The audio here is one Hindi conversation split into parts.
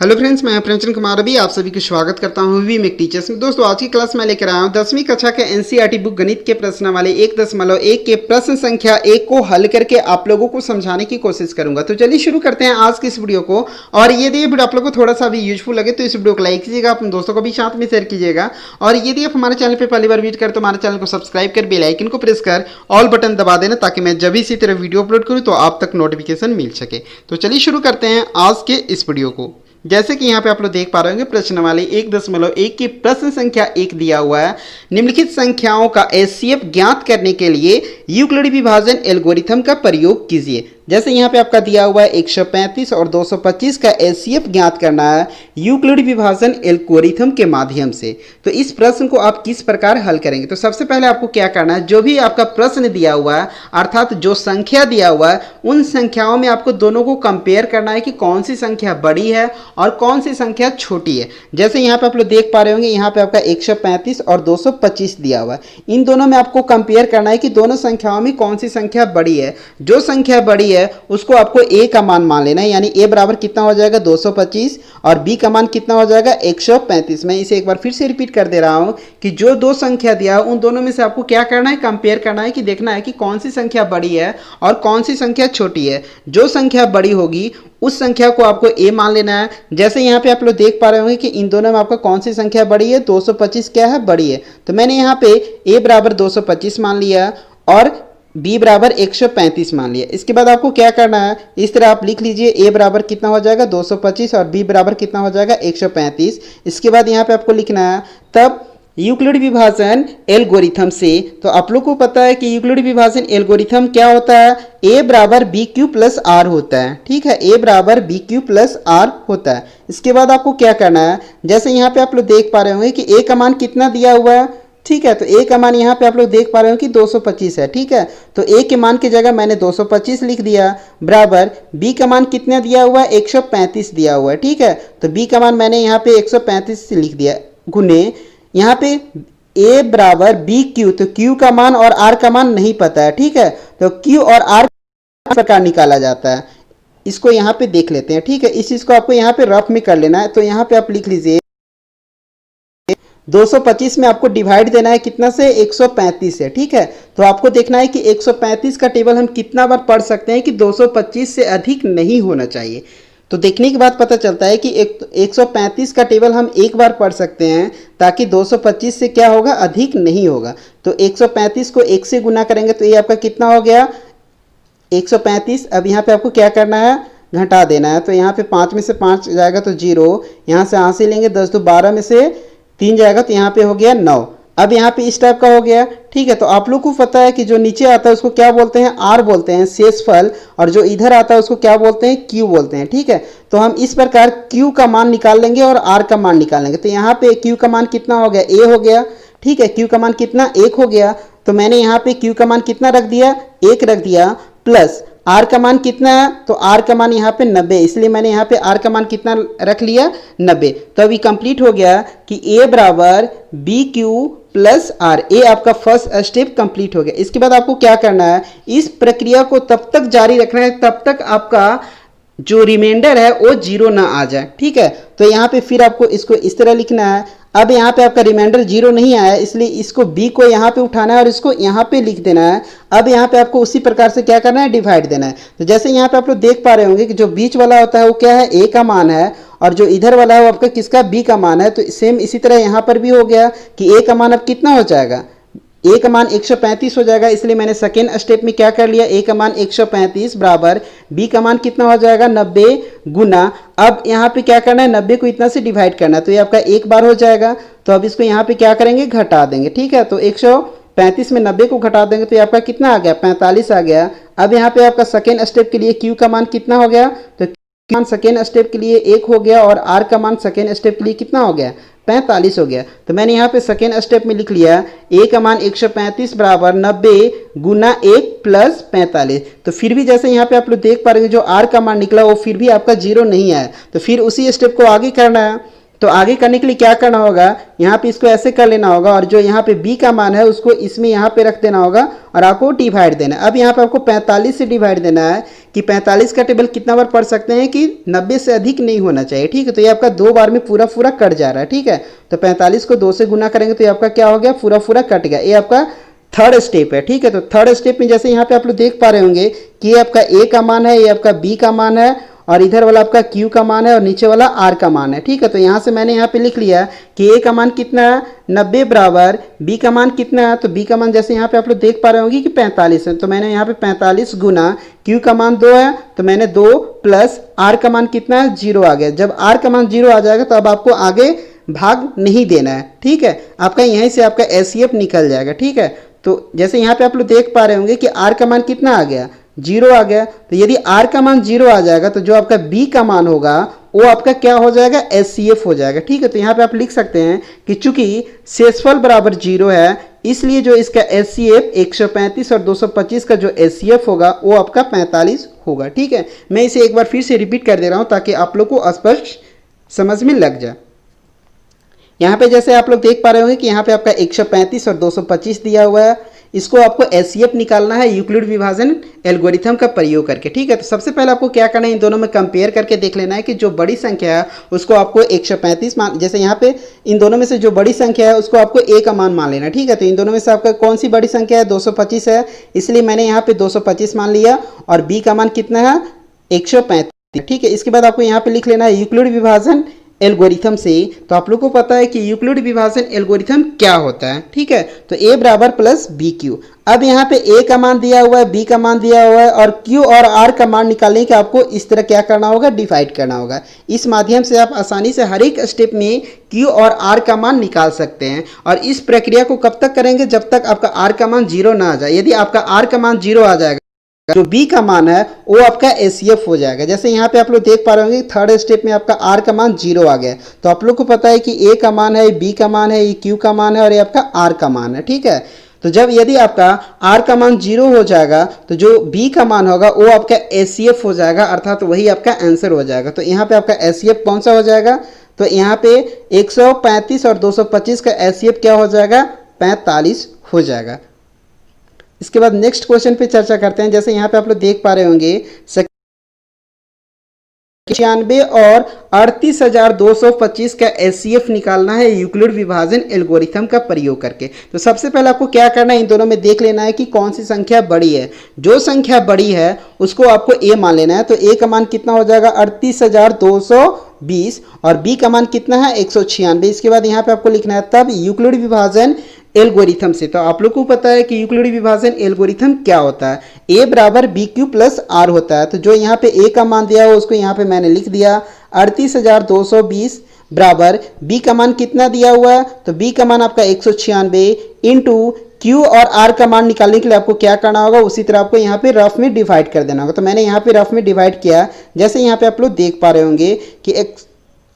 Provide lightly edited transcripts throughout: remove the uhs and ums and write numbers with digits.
हेलो फ्रेंड्स, मैं प्रेमचंद कुमार अभी आप सभी को स्वागत करता हूं वी मेक टीचर्स में। दोस्तों, आज की क्लास में लेकर आया हूं 10वीं कक्षा के एनसीईआरटी बुक गणित के प्रश्न वाले 1.1 के प्रश्न संख्या 1 को हल करके आप लोगों को समझाने की कोशिश करूंगा। तो चलिए शुरू करते हैं आज की इस वीडियो को। और यदि ये वीडियो आप लोगों को थोड़ा सा भी यूजफुल लगे तो इस वीडियो को लाइक कीजिएगा, अपने दोस्तों को भी साथ में शेयर कीजिएगा। और यदि आप हमारे चैनल पर पहली बार विजिट करें तो हमारे चैनल को सब्सक्राइब कर बेल आइकन को प्रेस कर ऑल बटन दबा देना, ताकि मैं जब भी इसी तरह वीडियो अपलोड करूँ तो आप तक नोटिफिकेशन मिल सके। तो चलिए शुरू करते हैं आज के इस वीडियो को। जैसे कि यहाँ पे आप लोग देख पा रहे होंगे, प्रश्न वाले 1.1 की प्रश्न संख्या 1 दिया हुआ है। निम्नलिखित संख्याओं का एचसीएफ ज्ञात करने के लिए यूक्लिड विभाजन एल्गोरिथम का प्रयोग कीजिए। जैसे यहाँ पे आपका दिया हुआ है 135 और 225 का एचसीएफ ज्ञात करना है यूक्लिड विभाजन एल्गोरिथम के माध्यम से। तो इस प्रश्न को आप किस प्रकार हल करेंगे? तो सबसे पहले आपको क्या करना है, जो भी आपका प्रश्न दिया हुआ है अर्थात जो संख्या दिया हुआ है उन संख्याओं में आपको दोनों को कंपेयर करना है कि कौन सी संख्या बड़ी है और कौन सी संख्या छोटी है। जैसे यहाँ पे आप लोग देख पा रहे होंगे, यहाँ पे आपका 135 और 225 दिया हुआ है। इन दोनों में आपको कंपेयर करना है कि दोनों संख्याओं में कौन सी संख्या बड़ी है। जो संख्या बड़ी है उसको आपको a का मान मान लेना है, यानी a बराबर कितना हो जाएगा 225 और b का मान कितना हो जाएगा 135। मैं इसे एक बार फिर से रिपीट कर दे रहा हूं कि जो दो संख्या दिया है उन दोनों में से आपको क्या करना है, कंपेयर करना है कि देखना है कि कौन सी संख्या बड़ी है और कौन सी संख्या छोटी है। जो संख्या बड़ी होगी उस संख्या को आपको a मान लेना है। जैसे यहाँ पे आप लोग देख पा रहे होंगे कि इन दोनों में आपका कौन सी संख्या बड़ी है, 225 क्या है, बड़ी है। तो मैंने यहाँ पे a बराबर 225 मान लिया और b बराबर 135 मान लिया। इसके बाद आपको क्या करना है, इस तरह आप लिख लीजिए a बराबर कितना हो जाएगा 225 और b बराबर कितना हो जाएगा 135। इसके बाद यहाँ पे आपको लिखना है तब यूक्लिड विभाजन एल्गोरिथम से। तो आप लोग को पता है कि यूक्लिड विभाजन एल्गोरिथम क्या होता है, a बराबर बी क्यू प्लस आर होता है। ठीक है, a बराबर बी क्यू प्लस आर होता है। इसके बाद आपको क्या करना है, जैसे यहाँ पे आप लोग देख पा रहे होंगे कि a का मान कितना दिया हुआ है। ठीक है, तो a का मान यहाँ पे आप लोग देख पा रहे हो कि 225 है। ठीक है, तो a के मान की जगह मैंने 225 लिख दिया, बराबर b का मान कितना दिया हुआ है 135 दिया हुआ है। ठीक है, तो b का मान मैंने यहाँ पे 135 लिख दिया, गुने यहाँ पे a बराबर बी क्यू, तो q का मान और r का मान नहीं पता है। ठीक है, तो q और r किस प्रकार निकाला जाता है इसको यहाँ पे देख लेते हैं। ठीक है, इस चीज को आपको यहाँ पे रफ में कर लेना है। तो यहाँ पे आप लिख लीजिए 225 में आपको डिवाइड देना है कितना से, 135 से। ठीक है, तो आपको देखना है कि 135 का टेबल हम कितना बार पढ़ सकते हैं कि 225 से अधिक नहीं होना चाहिए। तो देखने के बाद पता चलता है कि 135 का टेबल हम एक बार पढ़ सकते हैं, ताकि 225 से क्या होगा, अधिक नहीं होगा। तो 135 को 1 से गुना करेंगे तो ये आपका कितना हो गया 135। अब यहाँ पे आपको क्या करना है, घटा देना है। तो यहाँ पे 5 में से 5 जाएगा तो 0, यहाँ से आंसू लेंगे 10 तो 12 में से 3 जाएगा तो यहाँ पे हो गया 9। अब यहाँ पे इस टाइप का हो गया। ठीक है, तो आप लोग को पता है कि जो नीचे आता है उसको क्या बोलते हैं, आर बोलते हैं शेषफल, और जो इधर आता है उसको क्या बोलते हैं, क्यू बोलते हैं। ठीक है, तो हम इस प्रकार क्यू का मान निकाल लेंगे और आर का मान निकाल लेंगे। तो यहाँ पे क्यू का मान कितना हो गया, ए हो गया। ठीक है, क्यू का मान कितना 1 हो गया, तो मैंने यहाँ पे क्यू का मान कितना रख दिया, 1 रख दिया, प्लस आर का मान कितना है, तो आर का मान यहाँ पे 90, इसलिए मैंने यहाँ पे आर का मान कितना रख लिया 90। तो अभी कंप्लीट हो गया कि a बराबर बी क्यू प्लस आर, ए आपका फर्स्ट स्टेप कंप्लीट हो गया। इसके बाद आपको क्या करना है, इस प्रक्रिया को तब तक जारी रखना है तब तक आपका जो रिमाइंडर है वो 0 ना आ जाए। ठीक है, तो यहाँ पे फिर आपको इसको इस तरह लिखना है। अब यहाँ पे आपका रिमाइंडर 0 नहीं आया, इसलिए इसको b को यहाँ पे उठाना है और इसको यहाँ पे लिख देना है। अब यहाँ पे आपको उसी प्रकार से क्या करना है, डिवाइड देना है। तो जैसे यहाँ पे आप लोग देख पा रहे होंगे कि जो बीच वाला होता है वो क्या है, a का मान है, और जो इधर वाला है वो आपका किसका, b का मान है। तो सेम इसी तरह यहाँ पर भी हो गया कि a का मान अब कितना हो जाएगा, a का मान 135 हो जाएगा। इसलिए मैंने सेकेंड स्टेप में क्या कर लिया, a का मान 135 बराबर b का मान कितना हो जाएगा 90 गुना, अब यहाँ पे क्या करना है, 90 को इतना से डिवाइड करना है, तो ये आपका एक बार हो जाएगा। तो अब इसको यहाँ पे क्या करेंगे, घटा देंगे। ठीक है, तो 135 में 90 को घटा देंगे तो ये आपका कितना आ गया, 45 आ गया। अब यहाँ पे आपका सेकेंड स्टेप के लिए q का मान कितना हो गया, तो मान सेकेंड स्टेप के लिए 1 हो गया और r का मान सेकेंड स्टेप के लिए कितना हो गया, 45 हो गया। तो मैंने यहाँ पे सेकेंड स्टेप में लिख लिया a का मान 135 बराबर 90 गुना 1 प्लस 45। तो फिर भी जैसे यहाँ पे आप लोग देख पा रहे हैं जो r का मान निकला वो फिर भी आपका 0 नहीं आया, तो फिर उसी स्टेप को आगे करना है। तो आगे करने के लिए क्या करना होगा, यहाँ पे इसको ऐसे कर लेना होगा और जो यहाँ पे b का मान है उसको इसमें यहाँ पे रख देना होगा और आपको डिवाइड देना है। अब यहाँ पे आपको 45 से डिवाइड देना है कि 45 का टेबल कितना बार पढ़ सकते हैं कि 90 से अधिक नहीं होना चाहिए, ठीक है। तो ये आपका 2 बार में पूरा पूरा कट जा रहा है, ठीक है। तो 45 को 2 से गुना करेंगे तो ये आपका क्या हो गया, पूरा पूरा कट गया। ये आपका थर्ड स्टेप है, ठीक है। तो थर्ड स्टेप में जैसे यहाँ पे आप लोग देख पा रहे होंगे कि ये आपका a का मान है, ये आपका b का मान है और इधर वाला आपका q का मान है और नीचे वाला r का मान है, ठीक है। तो यहाँ से मैंने यहाँ पे लिख लिया कि a का मान कितना है 90 बराबर b का मान कितना है, तो b का मान जैसे यहाँ पे आप लोग देख पा रहे होंगे कि 45 है। तो मैंने यहाँ पे 45 गुना q का मान 2 है तो मैंने 2 प्लस r का मान कितना है 0 आ गया। जब r का मान 0 आ जाएगा तो अब आपको आगे भाग नहीं देना है, ठीक है। आपका यहीं से आपका एचसीएफ निकल जाएगा, ठीक है। तो जैसे यहाँ पे आप लोग देख पा रहे होंगे कि r का मान कितना आ गया, 0 आ गया। तो यदि r का मान 0 आ जाएगा तो जो आपका b का मान होगा वो आपका क्या हो जाएगा, एचसीएफ हो जाएगा, ठीक है। तो यहाँ पे आप लिख सकते हैं कि चूंकि शेषफल बराबर 0 है इसलिए जो इसका एचसीएफ 135 और 225 का जो एचसीएफ होगा वो आपका 45 होगा, ठीक है। मैं इसे एक बार फिर से रिपीट कर दे रहा हूँ ताकि आप लोग को स्पष्ट समझ में लग जाए। यहाँ पे जैसे आप लोग देख पा रहे होंगे कि यहाँ पे आपका 135 और 225 दिया हुआ है, इसको आपको एचसीएफ निकालना है यूक्लिड विभाजन एल्गोरिथम का प्रयोग करके, ठीक है। तो सबसे पहले आपको क्या करना है, इन दोनों में कंपेयर करके देख लेना है कि जो बड़ी संख्या है उसको आपको 135 मान, जैसे यहाँ पे इन दोनों में से जो बड़ी संख्या है उसको आपको a का मान मान लेना, ठीक है। तो इन दोनों में से आपका कौन सी बड़ी संख्या है, 225 है, इसलिए मैंने यहाँ पे 225 मान लिया और b का मान कितना है 135, ठीक है। इसके बाद आपको यहाँ पे लिख लेना है यूक्लिड विभाजन एल्गोरिथम से। तो आप लोग को पता है कि यूक्लिड विभाजन एल्गोरिथम क्या होता है, ठीक है। तो a बराबर प्लस बी क्यू। अब यहाँ पे a का मान दिया हुआ है, b का मान दिया हुआ है और q और r का मान निकालने के आपको इस तरह क्या करना होगा, डिवाइड करना होगा। इस माध्यम से आप आसानी से हर एक स्टेप में q और r का मान निकाल सकते हैं। और इस प्रक्रिया को कब तक करेंगे, जब तक आपका r का मान 0 ना आ जाए। यदि आपका r का मान 0 आ जाएगा जो b का मान है वो आपका एचसीएफ हो जाएगा। जैसे यहाँ पे आप लोग देख पा रहे होंगे थर्ड स्टेप में आपका r का मान 0 आ गया। तो आप लोग को पता है कि a का मान है, b का मान है, ये q का मान है और ये आपका r का मान है, ठीक है। तो जब यदि आपका r का मान 0 हो जाएगा तो जो b का मान होगा वो आपका एचसीएफ हो जाएगा, अर्थात वही आपका आंसर हो जाएगा। तो यहाँ पे आपका एचसीएफ कौन सा हो जाएगा, तो यहाँ पे 135 और 225 का एचसीएफ क्या हो जाएगा, 45 हो जाएगा। इसके बाद नेक्स्ट क्वेश्चन पे चर्चा करते हैं। जैसे यहाँ पे आप लोग देख पा रहे होंगे 96 और 38,225 का एचसीएफ निकालना है यूक्लिड विभाजन एल्गोरिथम का प्रयोग करके। तो सबसे पहले आपको क्या करना है, इन दोनों में देख लेना है कि कौन सी संख्या बड़ी है। जो संख्या बड़ी है उसको आपको a मान लेना है। तो a का मान कितना हो जाएगा 38,220 और b का मान कितना है 196। इसके बाद यहाँ पे आपको लिखना है तब यूक्लिड विभाजन एल्गोरिथम से। तो आप लोग को पता है कि यूक्लिड विभाजन एल्गोरिथम क्या होता है, a बराबर बी क्यू प्लस आर होता है। तो जो यहाँ पे a का मान दिया हो उसको यहाँ पे मैंने लिख दिया 38,220 बराबर b का मान कितना दिया हुआ है, तो b का मान आपका 196 इंटू q और r का मान निकालने के लिए आपको क्या करना होगा, उसी तरह आपको यहाँ पे रफ में डिवाइड कर देना होगा। तो मैंने यहाँ पे रफ में डिवाइड किया। जैसे यहाँ पे आप लोग देख पा रहे होंगे कि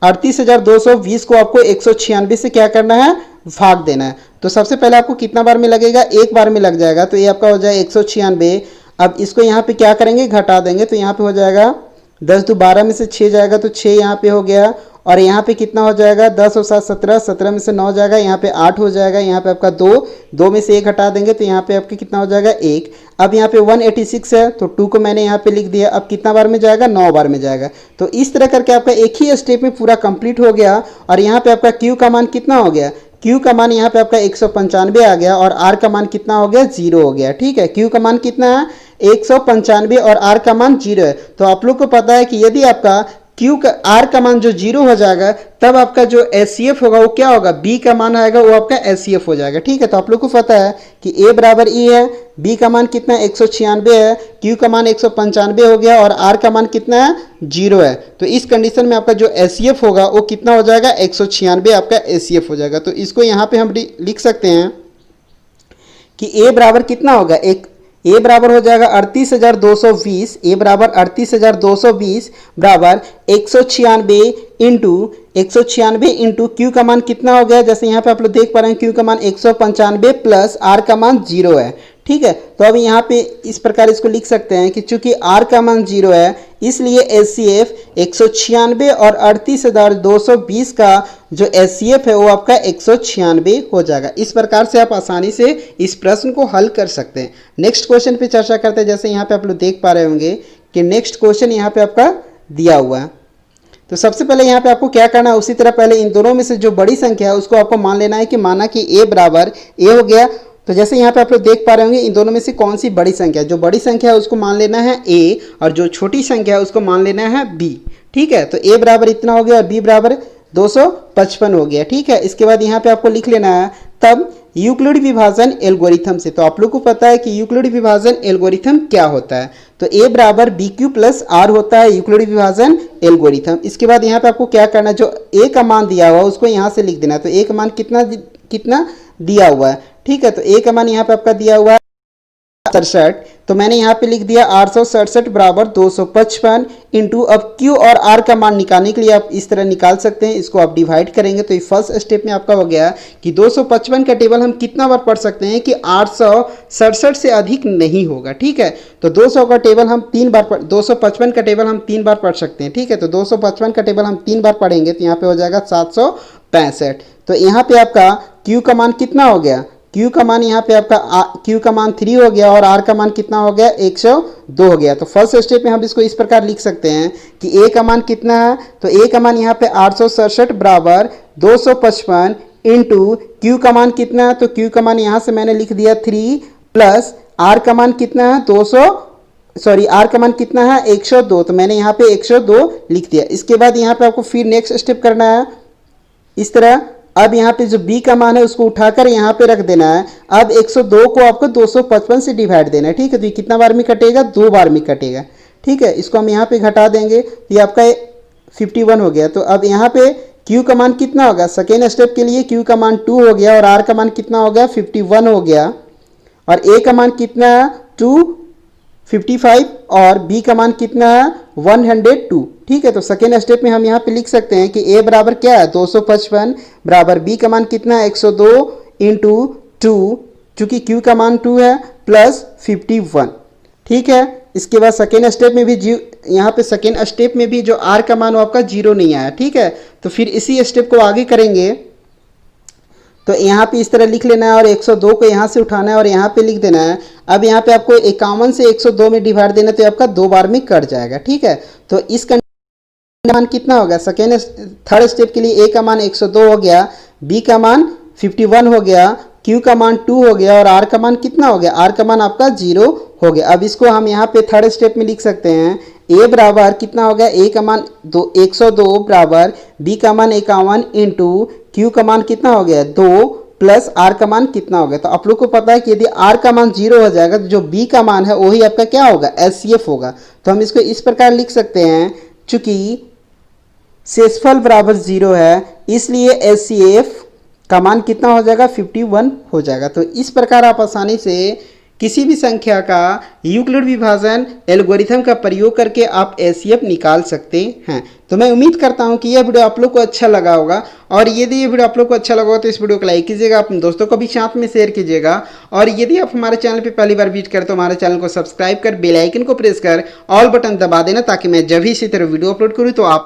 38,220 को आपको 196 से क्या करना है, भाग देना है। तो सबसे पहले आपको कितना बार में लगेगा, एक बार में लग जाएगा। तो ये आपका हो जाएगा 196। अब इसको यहाँ पे क्या करेंगे, घटा देंगे। तो यहाँ पे हो जाएगा 10 दो 12 में से 6 जाएगा तो 6 यहाँ पे हो गया। और यहाँ पे कितना हो जाएगा 10 और 7 17, 17 में से 9 जाएगा, यहाँ पे 8 हो जाएगा। यहाँ पे आपका 2 में से 1 हटा देंगे तो यहाँ पे आपके कितना हो जाएगा 1। अब यहाँ पे 186 है तो 2 को मैंने यहाँ पे लिख दिया। अब कितना बार में जाएगा, 9 बार में जाएगा। तो इस तरह करके आपका एक ही स्टेप में पूरा कंप्लीट हो गया। और यहाँ पे आपका Q का मान कितना हो गया, Q का मान यहाँ पे आपका 195 आ गया और R का मान कितना हो गया, 0 हो गया, ठीक है। Q का मान कितना है 195 और R का मान 0 है। तो आप लोग को पता है कि यदि आपका Q का R का मान जो 0 हो जाएगा तब आपका जो एचसीएफ होगा वो क्या होगा, B का मान आएगा वो आपका एचसीएफ हो जाएगा, ठीक है। तो आप लोग को पता है कि A बराबर E है, B का मान कितना 196 है, Q का मान 195 हो गया और R का मान कितना है 0 है। तो इस कंडीशन में आपका जो एचसीएफ होगा वो कितना हो जाएगा 196 आपका एचसीएफ हो जाएगा। तो इसको यहाँ पे हम लिख सकते हैं कि A बराबर कितना होगा, A बराबर हो जाएगा 38,220, A बराबर 38,220 बराबर 196 इंटू Q का मान कितना हो गया, जैसे यहाँ पे आप लोग देख पा रहे हैं Q का मान 195 प्लस R का मान 0 है, ठीक है। तो अब यहाँ पे इस प्रकार इसको लिख सकते हैं कि चूंकि r का मान 0 है इसलिए HCF 196 और 38,220 का जो HCF है वो आपका 196 हो जाएगा। इस प्रकार से आप आसानी से इस प्रश्न को हल कर सकते हैं। नेक्स्ट क्वेश्चन पे चर्चा करते हैं। जैसे यहाँ पे आप लोग देख पा रहे होंगे कि नेक्स्ट क्वेश्चन यहाँ पे आपका दिया हुआ है। तो सबसे पहले यहाँ पे आपको क्या करना है, उसी तरह पहले इन दोनों में से जो बड़ी संख्या है उसको आपको मान लेना है कि माना कि a बराबर a हो गया। तो जैसे यहाँ पे आप लोग देख पा रहे होंगे इन दोनों में से कौन सी बड़ी संख्या है, जो बड़ी संख्या है उसको मान लेना है a और जो छोटी संख्या है उसको मान लेना है b। ठीक है, तो a बराबर इतना हो गया और b बराबर 255 हो गया। ठीक है, इसके बाद यहाँ पे आपको लिख लेना है तब यूक्लिड विभाजन एल्गोरिथम से। तो आप लोग को पता है कि यूक्लिड विभाजन एल्गोरिथम क्या होता है, तो a बराबर बी क्यू प्लस आर होता है यूक्लिड विभाजन एल्गोरिथम। इसके बाद यहाँ पे आपको क्या करना है, जो a का मान दिया हुआ है उसको यहाँ से लिख देना है। तो a का मान कितना दिया हुआ है। ठीक है, तो a का मान यहाँ पे आपका दिया हुआ है 67। तो मैंने यहाँ पे लिख दिया 867 बराबर 255 इंटू। अब q और r का मान निकालने के लिए आप इस तरह निकाल सकते हैं, इसको आप डिवाइड करेंगे तो फर्स्ट स्टेप में आपका हो गया कि 255 का टेबल हम कितना बार पढ़ सकते हैं कि 867 से अधिक नहीं होगा। ठीक है, तो 200 का टेबल हम 3 बार 255 का टेबल हम 3 बार पढ़ सकते हैं। ठीक है, तो 255 का टेबल हम 3 बार पढ़ेंगे तो यहाँ पे हो जाएगा 765। तो यहाँ पे आपका q का मान कितना हो गया, q का मान यहाँ पे आपका q का मान 3 हो गया और r का मान कितना हो गया 102 हो गया। तो फर्स्ट स्टेप में हम इसको इस प्रकार लिख सकते हैं कि a का मान कितना है, तो a का मान यहाँ पे 867 बराबर 255 इंटू q का मान कितना है, तो q का मान यहाँ से मैंने लिख दिया 3 प्लस r का मान कितना है r का मान कितना है 102, तो मैंने यहाँ पे 102 लिख दिया। इसके बाद यहाँ पे आपको फिर नेक्स्ट स्टेप करना है इस तरह। अब यहाँ पे जो b का मान है उसको उठाकर यहाँ पे रख देना है। अब 102 को आपको 255 से डिवाइड देना है। ठीक है, तो ये कितना बार में कटेगा, 2 बार में कटेगा। ठीक है, इसको हम यहाँ पे घटा देंगे तो ये आपका 51 हो गया। तो अब यहाँ पे q का मान कितना होगा, सेकेंड स्टेप के लिए q का मान 2 हो गया और r का मान कितना हो गया 51 हो गया और a का मान कितना है 255 और b का मान कितना है 102। ठीक है, तो सेकेंड स्टेप में हम यहाँ पे लिख सकते हैं कि a बराबर क्या है 255 बराबर b का मान कितना है 102 इंटू 2, चूंकि q का मान 2 है प्लस 51। ठीक है, इसके बाद सेकेंड स्टेप में भी यहाँ पे सेकेंड स्टेप में भी जो r का मान वो आपका 0 नहीं आया। ठीक है, तो फिर इसी स्टेप को आगे करेंगे तो यहाँ पे इस तरह लिख लेना है और 102 को यहाँ से उठाना है और यहाँ पे लिख देना है। अब यहाँ पे आपको 51 से 102 में डिवाइड देना तो आपका 2 बार में कट जाएगा। ठीक है, तो इस मान कितना होगा, थर्ड स्टेप के लिए a का मान 102 हो गया, b का मान 51 हो गया, q का मान 2 हो गया और r का मान कितना हो गया, r का मान आपका 0 हो गया। अब इसको हम यहाँ पे थर्ड स्टेप में लिख सकते हैं a बराबर कितना हो गया, a का मान 102 बराबर b का मान 51 इंटू q का मान कितना हो गया 2 प्लस r का मान कितना हो गया। तो आप लोग को पता है कि यदि r का मान 0 हो जाएगा तो जो b का मान है वही आपका क्या होगा HCF होगा। तो हम इसको इस प्रकार लिख सकते हैं, चूंकि शेषफल बराबर 0 है इसलिए HCF का मान कितना हो जाएगा 51 हो जाएगा। तो इस प्रकार आप आसानी से किसी भी संख्या का यूक्लिड विभाजन एल्गोरिथम का प्रयोग करके आप HCF निकाल सकते हैं। तो मैं उम्मीद करता हूं कि यह वीडियो आप लोग को अच्छा लगा होगा और यदि ये वीडियो आप लोग को अच्छा लगा हो तो इस वीडियो को लाइक कीजिएगा, अपने दोस्तों को भी साथ में शेयर कीजिएगा और यदि आप हमारे चैनल पे पहली बार विजिट करें तो हमारे चैनल को सब्सक्राइब कर बेल आइकन को प्रेस कर ऑल बटन दबा देना ताकि मैं जब भी इसी तरह वीडियो अपलोड करूँ तो आप